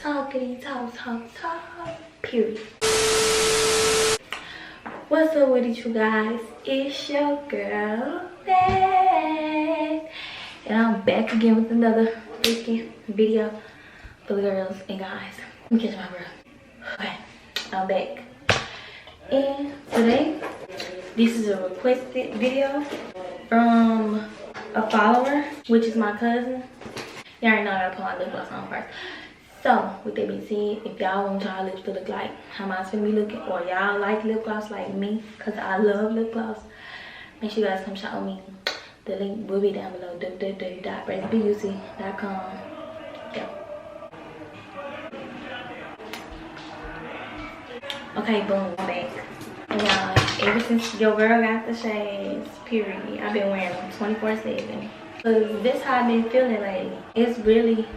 talkity talk, period. What's up with you guys? It's your girl back, and I'm back again with another freaking video for the girls and guys. Let me catch my breath. Okay, I'm back, and today this is a requested video from a follower, which is my cousin. Y'all already know I gotta put my lip gloss on first. So, with that being said, if y'all want y'all lips to look like how mine's gonna be looking, or y'all like lip gloss like me, because I love lip gloss, make sure you guys come shop with me. The link will be down below, www.bracebuc.com. Yeah. Okay, boom, I'm back. And y'all, ever since your girl got the shades, period, I've been wearing them 24/7. Cause that's how I've been feeling lately. It's really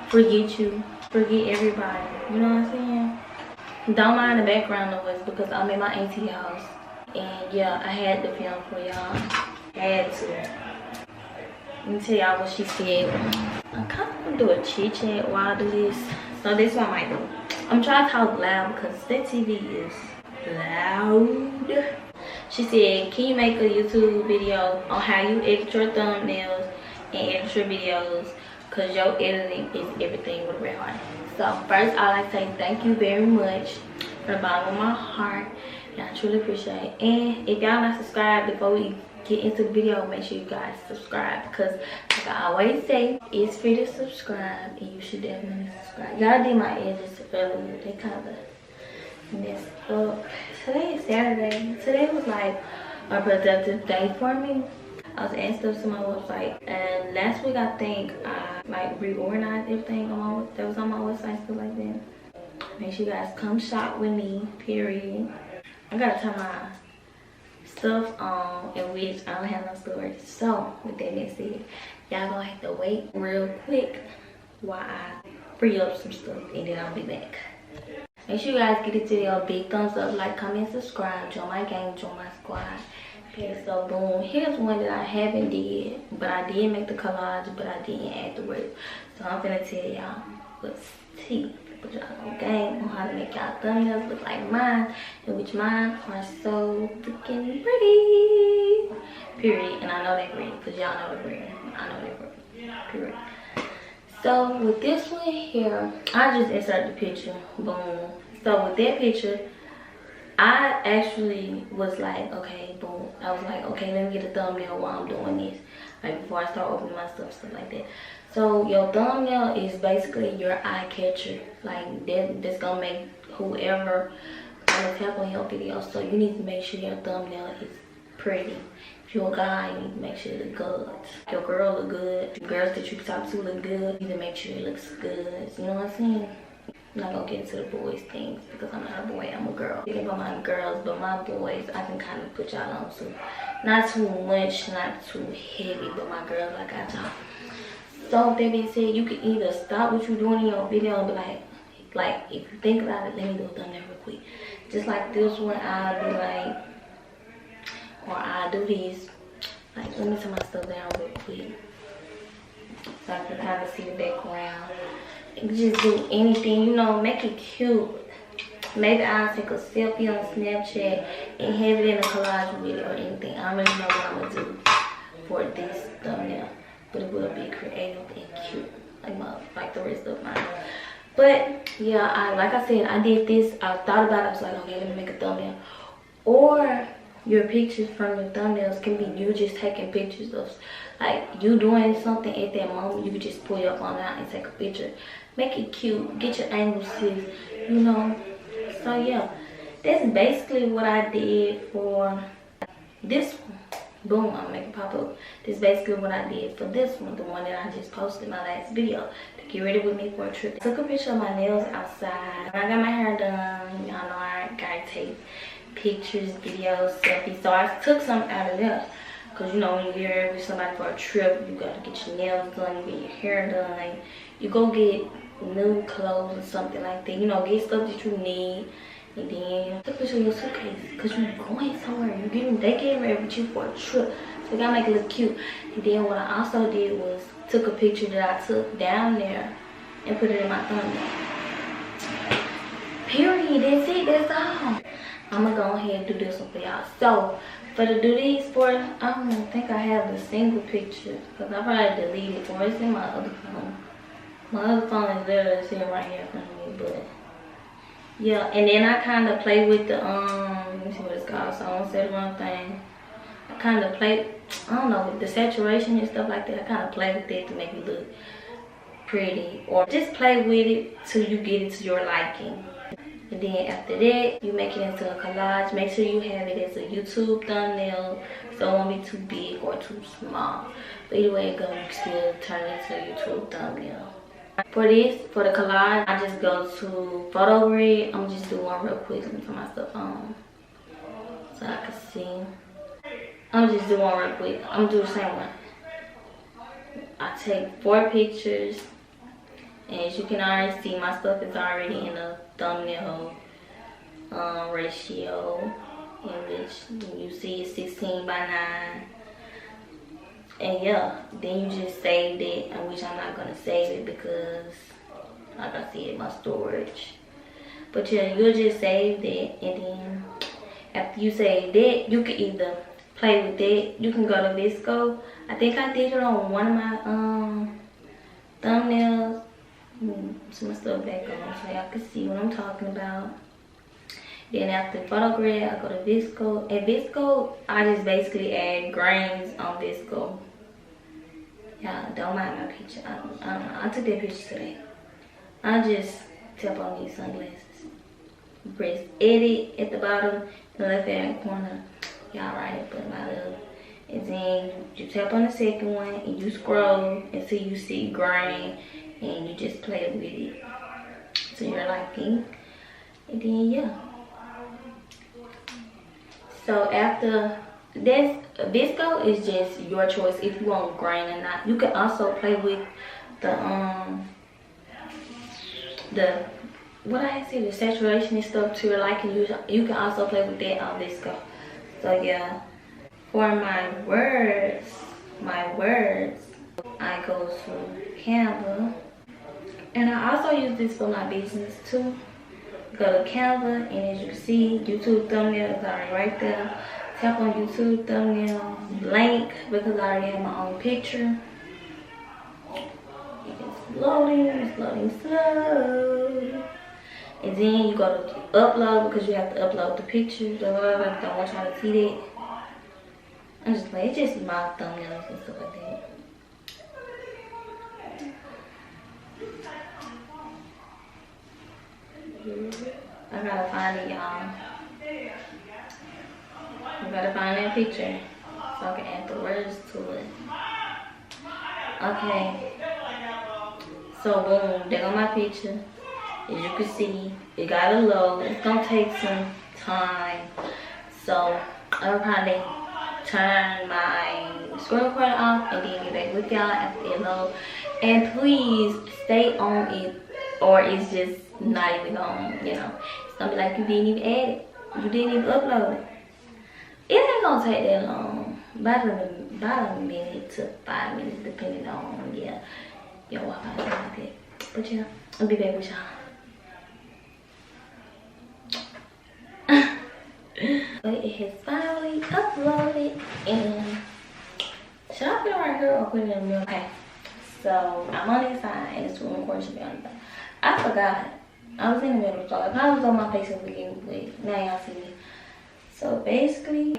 forget you, forget everybody. You know what I'm saying? Don't mind the background noise because I'm in my auntie house. And yeah, I had to film for y'all. Had to. Let me tell y'all what she said. I'm kind of gonna do a chit chat while I do this. So this one I might do. I'm trying to talk loud because that TV is loud. She said, can you make a YouTube video on how you edit your thumbnails and edit your videos? Because your editing is everything with a red heart. So first, I'd like to say thank you very much from the bottom of my heart. And I truly appreciate it. And if y'all not subscribed, before we get into the video, make sure you guys subscribe. Because like I always say, it's free to subscribe. And you should definitely subscribe. Y'all did my edits earlier. They kind of messed up. Today is Saturday. Today was like a productive day for me. I was adding stuff to my website, and last week I think I like reorganized everything that was on my website, stuff like that. Make sure you guys come shop with me, period. I gotta turn my stuff on, in which I don't have no storage. So with that being said, y'all gonna have to wait real quick while I free up some stuff, and then I'll be back. Make sure you guys give this video a big thumbs up, like, comment, subscribe, join my gang, join my squad. Okay, so boom, here's one that I haven't did, but I did make the collage, but I didn't add the words. So I'm gonna tell y'all what's tea. Put y'all on game on how to make y'all thumbnails look like mine, and which mine are so freaking pretty. Period. And I know they're pretty, because y'all know they're pretty. I know they're pretty. Period. So with this one here, I just inserted the picture. Boom. So with that picture, I actually was like, okay, boom. I was like, okay, let me get a thumbnail while I'm doing this. Like before I start opening my stuff like that. So your thumbnail is basically your eye catcher. Like that's gonna make whoever gonna tap on your video. So you need to make sure your thumbnail is pretty. If you're a guy, you need to make sure it looks good. If your girl look good, the girls that you talk to look good, you need to make sure it looks good. You know what I'm saying? I'm not gonna get into the boys things because I'm not a boy, I'm a girl. Thinking about my girls, but my boys, I can kind of put y'all on to. Not too much, not too heavy, but my girls, I got y'all. So with that being said, you can either stop what you're doing in your video and be like if you think about it, let me do a thumbnail real quick. Just like this one, I'll be like, or I'll do this. Like, let me turn my stuff down real quick so I can kind of see the background. Just do anything, you know, make it cute. Maybe I'll take a selfie on Snapchat and have it in a collage video or anything. I don't really know what I'm gonna do for this thumbnail, but it will be creative and cute, like the rest of mine. But yeah, like I said, I did this. I thought about it. I was like, okay, let me make a thumbnail. Or your pictures from your thumbnails can be you just taking pictures of like you doing something at that moment. You can just pull your phone out and take a picture. Make it cute, get your angles sis, you know. So yeah, that's basically what I did for this one. Boom, I'm making pop up. This is basically what I did for this one, the one that I just posted in my last video, to get ready with me for a trip. I took a picture of my nails outside. When I got my hair done, y'all know I gotta take pictures, videos, selfies. So I took some out of there. Because you know, when you're with somebody for a trip, you gotta get your nails done, you get your hair done, you go get new clothes or something like that. You know, get stuff that you need. And then take a picture of your suitcase because you're going somewhere. They getting ready with you for a trip. So you gotta make it look cute. And then what I also did was took a picture that I took down there and put it in my thumbnail. Period. That's it. That's all. I'm gonna go ahead and do this one for y'all. So for the do these for, I don't think I have a single picture because I probably deleted it or it's in my other phone. My other phone is literally sitting right here in front of me, but yeah. And then I kind of play with the let me see what it's called. So I won't say the wrong thing. I kind of play, I don't know, with the saturation and stuff like that. I kind of play with it to make it look pretty, or just play with it till you get it to your liking. And then after that, you make it into a collage. Make sure you have it as a YouTube thumbnail, so it won't be too big or too small. But either way it goes, you can still turn it into a YouTube thumbnail. For this, for the collage, I just go to photo grid. I'm just do one real quick. Let me turn my stuff on so I can see. I'm just do one real quick. I'm gonna do the same one. I take 4 pictures. And as you can already see, my stuff is already in a thumbnail ratio, in which you see it's 16 by 9. And yeah, then you just saved it, in which I'm not gonna save it because I can see it in my storage. But yeah, you'll just save that, and then after you save that, you can either play with that. You can go to Visco. I think I did it on one of my thumbnails. Some my stuff back on so y'all can see what I'm talking about. Then after photo grid, I go to Visco. At Visco, I just basically add grains on Visco. Y'all don't mind my picture. I don't know. I took that picture today. I just tap on these sunglasses. Press edit at the bottom, the left hand corner. Y'all right here, put my little. And then you tap on the second one and you scroll until you see grain. And you just play with it to your liking. And then yeah. So after this, Visco is just your choice if you want grain or not. You can also play with the what I say, the saturation and stuff to your liking. You can also play with that on Visco. So yeah. For my words, I go to Canva. And I also use this for my business too. Go to Canva, and as you can see, YouTube thumbnail is already right there. Tap on YouTube thumbnail, blank, because I already have my own picture. It's loading slow. And then you go to upload, because you have to upload the picture. So I don't want y'all to see that. I'm just playing, it's just my thumbnails and stuff like that. I gotta find it, y'all. I gotta find that picture so I can add the words to it. Okay. So boom, there go my picture. As you can see, it gotta load. It's gonna take some time. So I'll probably turn my screen recorder off and then get back with y'all after it load. And please stay on it, or it's just not even gonna, you know, it's gonna be like you didn't even add it, you didn't even upload it. It ain't gonna take that long, about a minute to 5 minutes, depending on your Wi-Fi like that. But yeah, I'll be back with y'all. But it has finally uploaded, and should I put it right here or put it in the middle? Okay, so I'm on this side and this room recording should be on the side. I forgot. I was in the middle, so I probably was on my face at the beginning, but now y'all see me. So basically,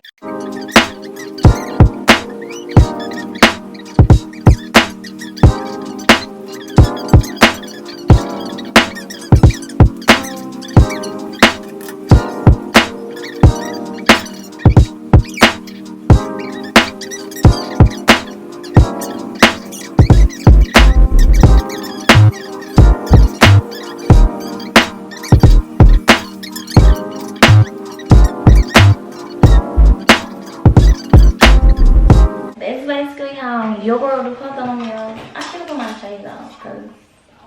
your girl to put on y'all. I should have put my shades on because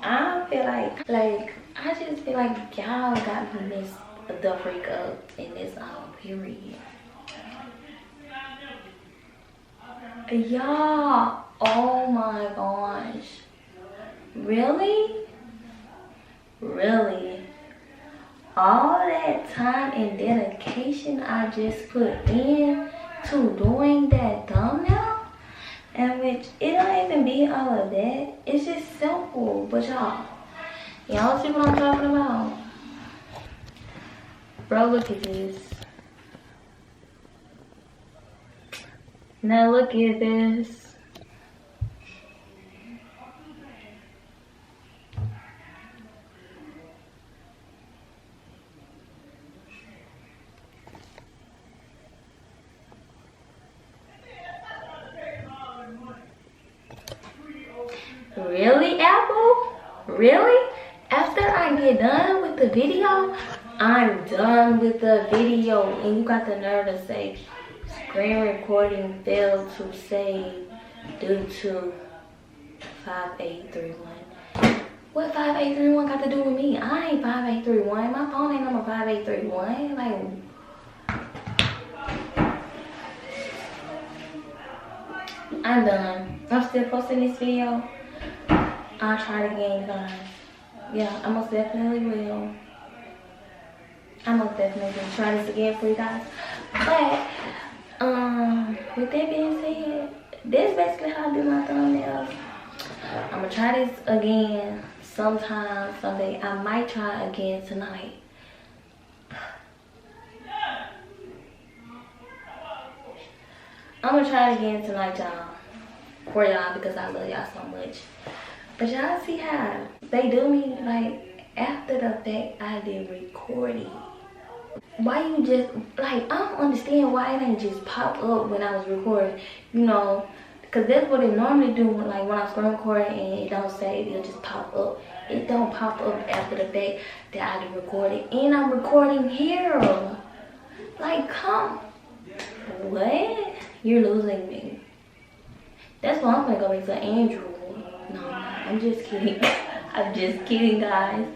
I feel like I just feel like y'all got me messed the freak up in this period. Y'all, oh my gosh, really? really, all that time and dedication I just put in to doing that thumbnail, and which it don't even be all of that. It's just simple. But y'all see what I'm talking about? Bro, look at this. Now look at this. Really, Apple? Really? After I get done with the video, I'm done with the video, and you got the nerve to say screen recording failed to save due to 5831. What 5831 got to do with me? I ain't 5831. My phone ain't number 5831. Like, I'm done. I'm still posting this video. I'll try it again, guys. Yeah, I most definitely will. I most definitely will try this again for you guys. But with that being said, this is basically how I do my thumbnails. I'm gonna try this again sometime, someday. I might try again tonight. I'm gonna try it again tonight, y'all. For y'all, because I love y'all so much. But y'all see how they do me? Like, after the fact I did recording. Why you just, like, I don't understand why it ain't just pop up when I was recording, you know, because that's what it normally do. Like, when I screen record and it don't save, it'll just pop up. It don't pop up after the fact that I did recording, and I'm recording here. Like, come, what? You're losing me. That's why I'm gonna go back to Andrew. No, I'm just kidding. I'm just kidding, guys.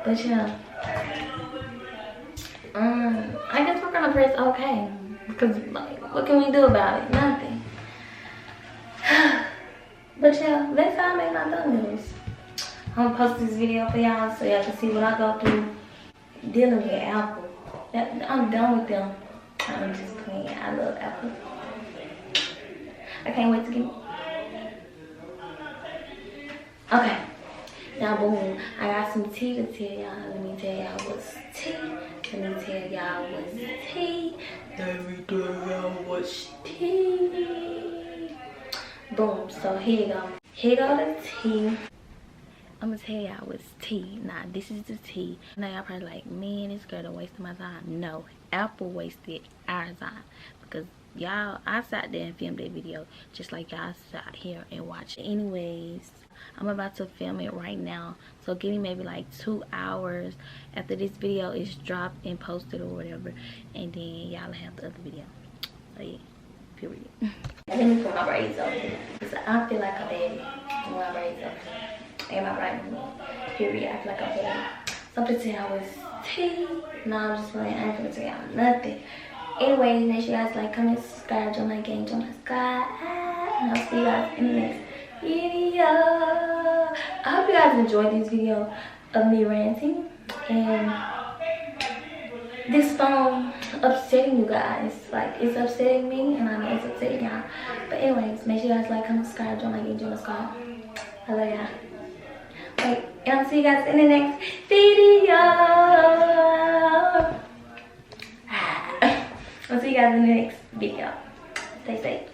But yeah. I guess we're gonna press okay, because like, what can we do about it? Nothing. But yeah, that's how I make my thumbnails. I'm gonna post this video for y'all so y'all can see what I go through dealing with Apple. I'm done with them. I'm just playing. I love Apple. I can't wait to get. Okay. Now boom, I got some tea to tell y'all. Let me tell y'all what's tea. Let me tell y'all what's tea. Let me tell y'all what's tea. Boom, so here you go. Here go the tea. I'm gonna tell y'all what's tea. Nah, this is the tea. Now y'all probably like, man, this girl done wasted my time. No, Apple wasted our time. Because y'all, I sat there and filmed that video just like y'all sat here and watched it. Anyways, I'm about to film it right now, so give me maybe like 2 hours after this video is dropped and posted or whatever, and then y'all have the other video. So yeah, period. Let me put my braids on because I feel like a baby when my braids on. And my braids on. Period. I feel like a baby. Something to tell y'all was tea. No, I'm just playing. I ain't gonna tell y'all nothing. Anyways, make sure you guys like, comment, subscribe, join my gang, join my squad, and I'll see you guys in the next video. I hope you guys enjoyed this video of me ranting and this phone upsetting you guys. Like, it's upsetting me and I know it's upsetting y'all. But anyways, make sure you guys like, comment, subscribe, join my gang, join my squad. I love y'all. Wait, and I'll see you guys in the next video. I'll see you guys in the next video. Stay safe.